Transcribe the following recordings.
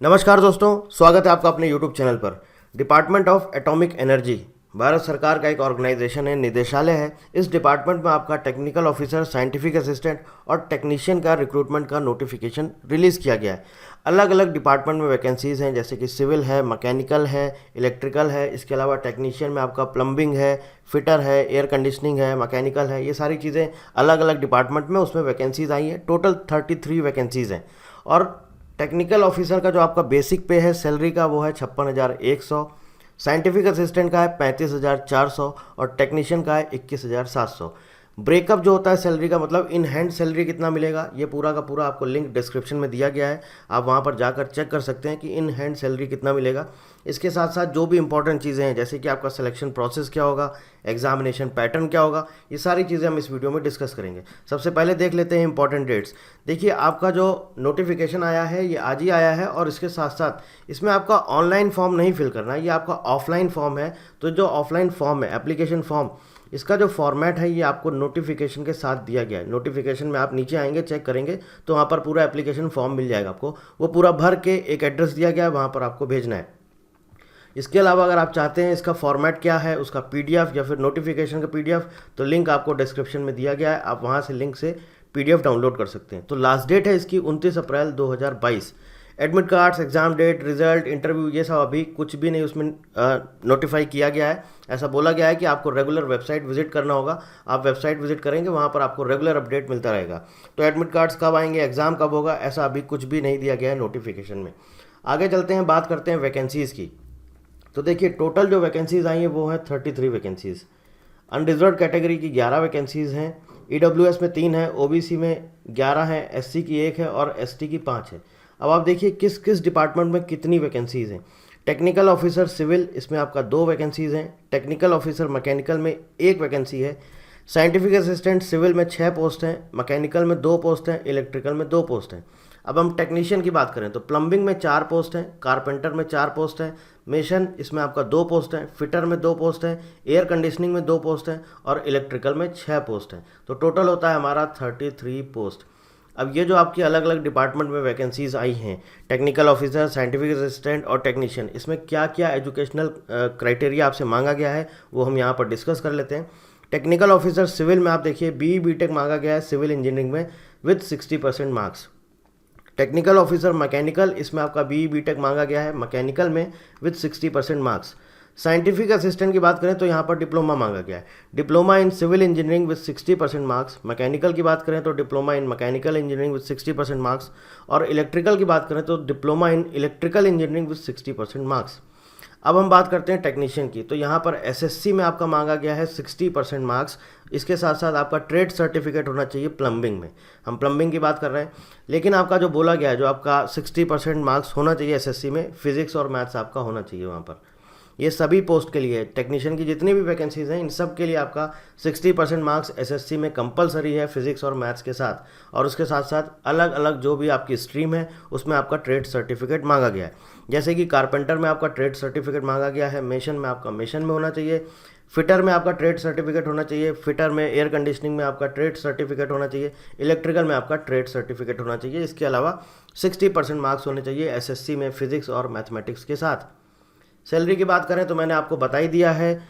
नमस्कार दोस्तों, स्वागत है आपका अपने YouTube चैनल पर। Department of atomic energy Bharat सरकार का एक ऑर्गेनाइजेशन है, निदेशालय है। इस डिपार्टमेंट में आपका टेक्निकल ऑफिसर, साइंटिफिक असिस्टेंट और टेक्नीशियन का रिक्रूटमेंट का नोटिफिकेशन रिलीज़ किया गया है। अलग अलग डिपार्टमेंट में वैकेंसीज़ हैं, जैसे कि सिविल है, मैकेनिकल है, इलेक्ट्रिकल है। इसके अलावा टेक्नीशियन में आपका प्लम्बिंग है, फिटर है, एयर कंडीशनिंग है, मैकेनिकल है। ये सारी चीज़ें अलग अलग डिपार्टमेंट में उसमें वैकेंसीज़ आई हैं। टोटल 33 वैकेंसीज़ हैं। और टेक्निकल ऑफिसर का जो आपका बेसिक पे है सैलरी का, वो है 56,100। साइंटिफिक असिस्टेंट का है 35,400 और टेक्नीशियन का है 21,700। ब्रेकअप जो होता है सैलरी का, मतलब इन हैंड सैलरी कितना मिलेगा, ये पूरा का पूरा आपको लिंक डिस्क्रिप्शन में दिया गया है। आप वहाँ पर जाकर चेक कर सकते हैं कि इन हैंड सैलरी कितना मिलेगा। इसके साथ साथ जो भी इंपॉर्टेंट चीज़ें हैं, जैसे कि आपका सिलेक्शन प्रोसेस क्या होगा, एग्जामिनेशन पैटर्न क्या होगा, ये सारी चीज़ें हम इस वीडियो में डिस्कस करेंगे। सबसे पहले देख लेते हैं इंपॉर्टेंट डेट्स। देखिए, आपका जो नोटिफिकेशन आया है ये आज ही आया है, और इसके साथ साथ इसमें आपका ऑनलाइन फॉर्म नहीं फिल करना है, ये आपका ऑफलाइन फॉर्म है। तो जो ऑफलाइन फॉर्म है, एप्लीकेशन फॉर्म, इसका जो फॉर्मेट है ये आपको नोटिफिकेशन के साथ दिया गया है। नोटिफिकेशन में आप नीचे आएंगे, चेक करेंगे तो वहाँ पर पूरा एप्लीकेशन फॉर्म मिल जाएगा आपको। वो पूरा भर के एक एड्रेस दिया गया है, वहाँ पर आपको भेजना है। इसके अलावा अगर आप चाहते हैं इसका फॉर्मेट क्या है, उसका पीडीएफ या फिर नोटिफिकेशन का पीडीएफ, तो लिंक आपको डिस्क्रिप्शन में दिया गया है। आप वहाँ से लिंक से पीडीएफ डाउनलोड कर सकते हैं। तो लास्ट डेट है इसकी 29 April 2022। Admit cards, exam date, result, interview, ये सब अभी कुछ भी नहीं उसमें नोटिफाई किया गया है। ऐसा बोला गया है कि आपको रेगुलर वेबसाइट विजिट करना होगा। आप वेबसाइट विजिट करेंगे, वहाँ पर आपको रेगुलर अपडेट मिलता रहेगा। तो एडमिट कार्ड्स कब आएंगे, एग्जाम कब होगा, ऐसा अभी कुछ भी नहीं दिया गया है नोटिफिकेशन में। आगे चलते हैं, बात करते हैं वैकेंसीज़ की। तो देखिए, टोटल जो वैकेंसीज़ आई हैं वो हैं 33 वैकेंसीज़। अनरिजर्व कैटेगरी की 11 वैकेंसीज़ हैं, ईडब्ल्यूएस में 3 है, ओबीसी में 11 हैं, एससी की 1 है और एसटी की 5 है। अब आप देखिए किस किस डिपार्टमेंट में कितनी वैकेंसीज़ हैं। टेक्निकल ऑफिसर सिविल, इसमें आपका 2 वैकेंसीज़ हैं। टेक्निकल ऑफिसर मैकेनिकल में 1 वैकेंसी है। साइंटिफिक असिस्टेंट सिविल में 6 पोस्ट हैं, मैकेनिकल में 2 पोस्ट हैं, इलेक्ट्रिकल में 2 पोस्ट हैं। अब हम टेक्नीशियन की बात करें तो प्लम्बिंग में 4 पोस्ट हैं, कारपेंटर में 4 पोस्ट हैं, मेशन इसमें आपका 2 पोस्ट हैं, फिटर में 2 पोस्ट हैं, एयर कंडीशनिंग में 2 पोस्ट हैं और इलेक्ट्रिकल में 6 पोस्ट हैं। तो टोटल होता है हमारा 33 पोस्ट। अब ये जो आपकी अलग अलग डिपार्टमेंट में वैकेंसीज आई हैं, टेक्निकल ऑफिसर, साइंटिफिक असिस्टेंट और टेक्नीशियन, इसमें क्या क्या एजुकेशनल क्राइटेरिया आपसे मांगा गया है वो हम यहाँ पर डिस्कस कर लेते हैं। टेक्निकल ऑफिसर सिविल में आप देखिए BE-BTech मांगा गया है सिविल इंजीनियरिंग में with 60% marks. Technical officer mechanical, इसमें आपका BE-BTech मांगा गया है मैकेनिकल में विद 60% मार्क्स। साइंटिफिक असिस्टेंट की बात करें तो यहाँ पर डिप्लोमा मांगा गया है, diploma in civil engineering with 60% marks. Mechanical की बात करें तो diploma in mechanical engineering with 60% marks. और इलेक्ट्रिकल की बात करें तो diploma in electrical engineering with 60% marks. अब हम बात करते हैं टेक्नीशियन की, तो यहाँ पर एसएससी में आपका मांगा गया है 60% मार्क्स। इसके साथ साथ आपका ट्रेड सर्टिफिकेट होना चाहिए प्लम्बिंग में, हम प्लम्बिंग की बात कर रहे हैं। लेकिन आपका जो बोला गया है, जो आपका 60% मार्क्स होना चाहिए एसएससी में, फिजिक्स और मैथ्स आपका होना चाहिए वहाँ पर। ये सभी पोस्ट के लिए, टेक्नीशियन की जितनी भी वैकेंसीज हैं इन सब के लिए आपका 60% मार्क्स एसएससी में कंपलसरी है, फिजिक्स और मैथ्स के साथ। और उसके साथ साथ अलग अलग जो भी आपकी स्ट्रीम है उसमें आपका ट्रेड सर्टिफिकेट मांगा गया है। जैसे कि कारपेंटर में आपका ट्रेड सर्टिफिकेट मांगा गया है, मेशन में आपका मेशन में होना चाहिए, फिटर में आपका ट्रेड सर्टिफिकेट होना चाहिए, फिटर में एयर कंडीशनिंग में आपका ट्रेड सर्टिफिकेट होना चाहिए, इलेक्ट्रिकल में आपका ट्रेड सर्टिफिकेट होना चाहिए। इसके अलावा 60% मार्क्स होने चाहिए एसएससी में फिजिक्स और मैथमेटिक्स के साथ। सैलरी की बात करें तो मैंने आपको बता ही दिया है,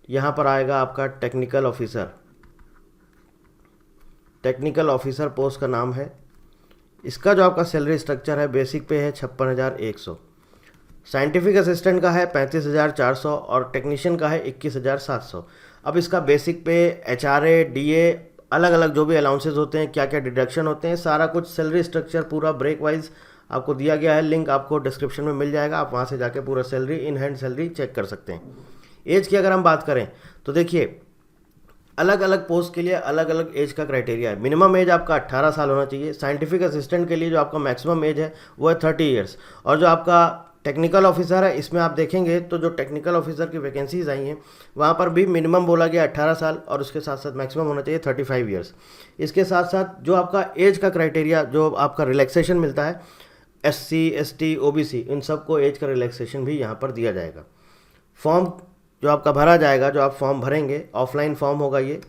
यहाँ पर आएगा आपका technical officer. Technical officer post का नाम है। इसका जो आपका सैलरी स्ट्रक्चर है, बेसिक पे है 56,100, साइंटिफिक असिस्टेंट का है 35,400 और टेक्नीशियन का है 21,700। अब इसका बेसिक पे HRA DA अलग अलग जो भी अलाउंसेज होते हैं, क्या क्या डिडक्शन होते हैं, सारा कुछ सैलरी स्ट्रक्चर पूरा ब्रेक वाइज आपको दिया गया है। लिंक आपको डिस्क्रिप्शन में मिल जाएगा, आप वहाँ से जाके पूरा salary, in hand salary check कर सकते हैं। एज की अगर हम बात करें तो देखिए, अलग अलग पोस्ट के लिए अलग अलग एज का क्राइटेरिया है। मिनिमम एज आपका 18 साल होना चाहिए। साइंटिफिक असिस्टेंट के लिए जो आपका मैक्सिमम एज है वो है 30 ईयर्स। और जो आपका टेक्निकल ऑफिसर है, इसमें आप देखेंगे तो जो टेक्निकल ऑफिसर की वैकेंसीज आई हैं वहाँ पर भी मिनिमम बोला गया 18 साल और उसके साथ साथ मैक्सिमम होना चाहिए 35 ईयर्स। इसके साथ साथ जो आपका एज का क्राइटेरिया, जो आपका रिलैक्सेशन मिलता है, SC ST OBC, इन सबको एज का रिलैक्सेशन भी यहाँ पर दिया जाएगा। फॉर्म जो आपका भरा जाएगा, जो आप फॉर्म भरेंगे, ऑफलाइन फॉर्म होगा ये,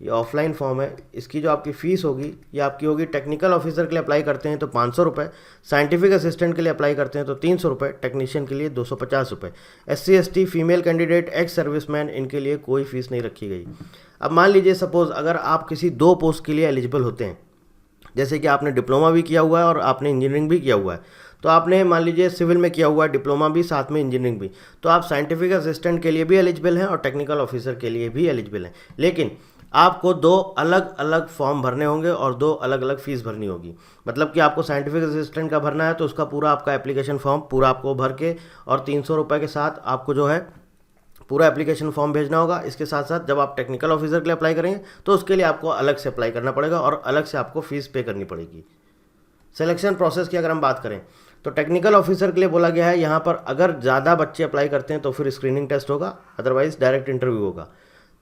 ये ऑफलाइन फॉर्म है। इसकी जो आपकी फ़ीस होगी ये आपकी होगी, टेक्निकल ऑफिसर के लिए अप्लाई करते हैं तो 500 रुपये, साइंटिफिक असिस्टेंट के लिए अप्लाई करते हैं तो 300 रुपये, टेक्नीशियन के लिए 250 रुपये। SC ST female candidate, ex serviceman, इनके लिए कोई फ़ीस नहीं रखी गई। अब मान लीजिए सपोज़ अगर आप किसी 2 पोस्ट के लिए एलिजिबल होते हैं, जैसे कि आपने डिप्लोमा भी किया हुआ है और आपने इंजीनियरिंग भी किया हुआ है, तो आपने मान लीजिए सिविल में किया हुआ है डिप्लोमा भी, साथ में इंजीनियरिंग भी, तो आप साइंटिफिक असिस्टेंट के लिए भी एलिजिबल हैं और टेक्निकल ऑफिसर के लिए भी एलिजिबल हैं। लेकिन आपको 2 अलग अलग फॉर्म भरने होंगे और 2 अलग अलग फीस भरनी होगी। मतलब कि आपको साइंटिफिक असिस्टेंट का भरना है तो उसका पूरा आपका एप्लीकेशन फॉर्म पूरा आपको भर के और 300 रुपये के साथ आपको जो है पूरा एप्लीकेशन फॉर्म भेजना होगा। इसके साथ साथ जब आप टेक्निकल ऑफिसर के लिए अप्लाई करेंगे तो उसके लिए आपको अलग से अप्लाई करना पड़ेगा और अलग से आपको फीस पे करनी पड़ेगी। सिलेक्शन प्रोसेस की अगर हम बात करें तो टेक्निकल ऑफिसर के लिए बोला गया है यहाँ पर अगर ज़्यादा बच्चे अप्लाई करते हैं तो फिर स्क्रीनिंग टेस्ट होगा, अदरवाइज डायरेक्ट इंटरव्यू होगा।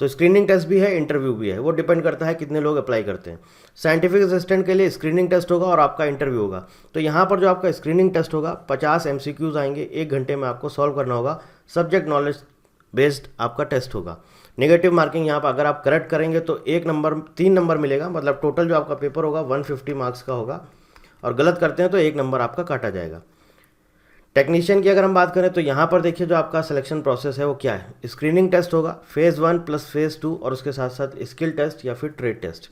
तो स्क्रीनिंग टेस्ट भी है, इंटरव्यू भी है, वो डिपेंड करता है कितने लोग अप्लाई करते हैं। साइंटिफिक असिस्टेंट के लिए स्क्रीनिंग टेस्ट होगा और आपका इंटरव्यू होगा। तो यहाँ पर जो आपका स्क्रीनिंग टेस्ट होगा 50 MCQs आएंगे, 1 घंटे में आपको सॉल्व करना होगा। सब्जेक्ट नॉलेज बेस्ड आपका टेस्ट होगा। नेगेटिव मार्किंग यहाँ पर अगर आप करेक्ट करेंगे तो 3 नंबर मिलेगा, मतलब टोटल जो आपका पेपर होगा 150 मार्क्स का होगा, और गलत करते हैं तो 1 नंबर आपका काटा जाएगा। टेक्नीशियन की अगर हम बात करें तो यहाँ पर देखिए जो आपका सिलेक्शन प्रोसेस है वो क्या है। स्क्रीनिंग टेस्ट होगा, फेज़ 1 प्लस फेज़ 2 और उसके साथ साथ स्किल टेस्ट या फिर ट्रेड टेस्ट।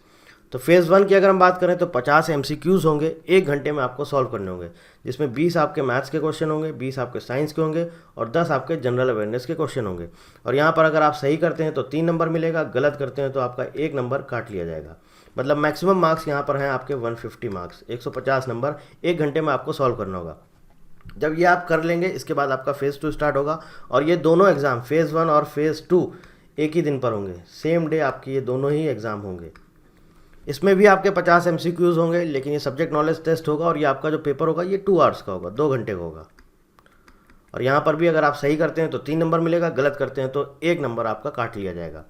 तो फेज़ 1 की अगर हम बात करें तो 50 MCQs होंगे, 1 घंटे में आपको सॉल्व करने होंगे, जिसमें 20 आपके मैथ्स के क्वेश्चन होंगे, 20 आपके साइंस के होंगे और 10 आपके जनरल अवेयरनेस के क्वेश्चन होंगे। और यहाँ पर अगर आप सही करते हैं तो 3 नंबर मिलेगा, गलत करते हैं तो आपका 1 नंबर काट लिया जाएगा। मतलब मैक्सिमम मार्क्स यहाँ पर हैं आपके 150 मार्क्स, 150 नंबर 1 घंटे में आपको सॉल्व करना होगा। जब ये आप कर लेंगे इसके बाद आपका फेज़ 2 स्टार्ट होगा और ये दोनों एग्ज़ाम फेज़ 1 और फेज़ 2 एक ही दिन पर होंगे, सेम डे आपके ये दोनों ही एग्ज़ाम होंगे। इसमें भी आपके 50 MCQs होंगे, लेकिन ये सब्जेक्ट नॉलेज टेस्ट होगा और ये आपका जो पेपर होगा ये 2 आवर्स का होगा, 2 घंटे का होगा। और यहाँ पर भी अगर आप सही करते हैं तो 3 नंबर मिलेगा, गलत करते हैं तो 1 नंबर आपका काट लिया जाएगा।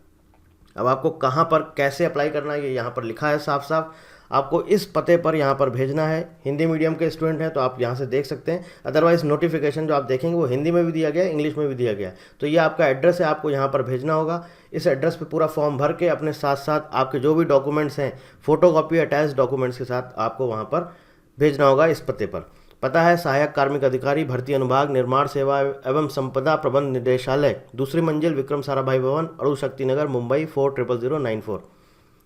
अब आपको कहाँ पर कैसे अप्लाई करना है ये यहाँ पर लिखा है साफ साफ। आपको इस पते पर यहाँ पर भेजना है। हिंदी मीडियम के स्टूडेंट हैं तो आप यहाँ से देख सकते हैं, अदरवाइज नोटिफिकेशन जो आप देखेंगे वो हिंदी में भी दिया गया है, इंग्लिश में भी दिया गया है। तो ये आपका एड्रेस है, आपको यहाँ पर भेजना होगा। इस एड्रेस पे पूरा फॉर्म भर के अपने साथ साथ आपके जो भी डॉक्यूमेंट्स हैं, फोटोकॉपी अटैच डॉक्यूमेंट्स के साथ आपको वहाँ पर भेजना होगा इस पते पर। पता है सहायक कार्मिक अधिकारी, भर्ती अनुभाग, निर्माण सेवा एवं संपदा प्रबंध निदेशालय, 2री मंजिल, विक्रम साराभाई भवन, अणु शक्ति नगर, मुंबई 400094।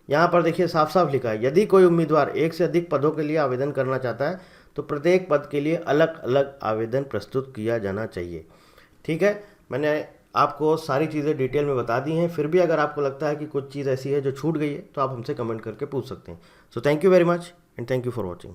यहाँ पर देखिए साफ साफ लिखा है, यदि कोई उम्मीदवार 1 से अधिक पदों के लिए आवेदन करना चाहता है तो प्रत्येक पद के लिए अलग अलग आवेदन प्रस्तुत किया जाना चाहिए। ठीक है, मैंने आपको सारी चीज़ें डिटेल में बता दी हैं। फिर भी अगर आपको लगता है कि कुछ चीज़ ऐसी है जो छूट गई है तो आप हमसे कमेंट करके पूछ सकते हैं। So thank you very much and thank you for watching.